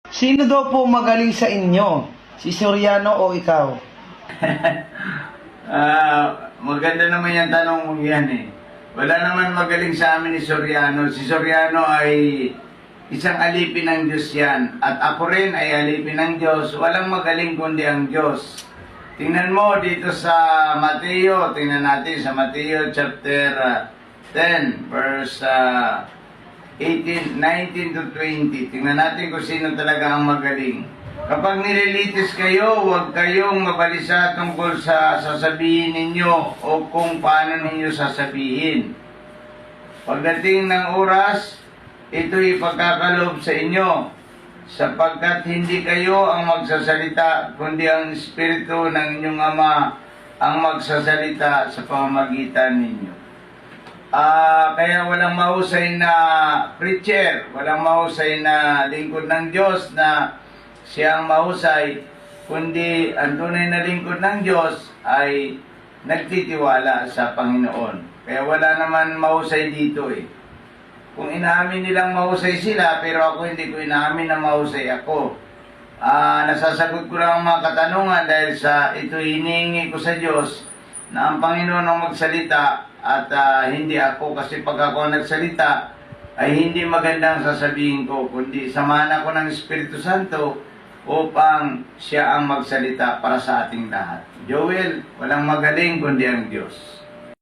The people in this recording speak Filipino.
Sino daw po magaling sa inyo? Si Soriano o ikaw? Maganda naman yung tanong mo yan eh. Wala naman magaling sa amin ni Soriano. Si Soriano ay isang alipin ng Diyos yan. At ako rin ay alipin ng Diyos. Walang magaling kundi ang Diyos. Tingnan mo dito sa Mateo. Tingnan natin sa Mateo chapter 10 verse 19 to 20. Tingnan natin kung sino talaga ang magaling. Kapag nililitis kayo, huwag kayong mabalisa tungkol sa sasabihin ninyo o kung paano ninyo sasabihin. Pagdating ng oras, ito'y ipagkakalob sa inyo, sapagkat hindi kayo ang magsasalita, kundi ang Espiritu ng inyong Ama ang magsasalita sa pamamagitan ninyo. Kaya walang mahusay na preacher, walang mahusay na lingkod ng Diyos na siya ang mahusay, kundi ang tunay na lingkod ng Diyos ay nagtitiwala sa Panginoon. Kaya wala naman mahusay dito eh. Kung inaamin nilang mahusay sila, pero ako hindi ko inaamin na mahusay ako. Nasasagot ko lang ang mga katanungan dahil sa ito hinihingi ko sa Diyos na ang Panginoon ang magsalita at hindi ako, kasi pag ako nagsalita ay hindi magandang sasabihin ko, kundi samahan ako ng Espiritu Santo upang siya ang magsalita para sa ating lahat. Joel, walang magaling kundi ang Diyos.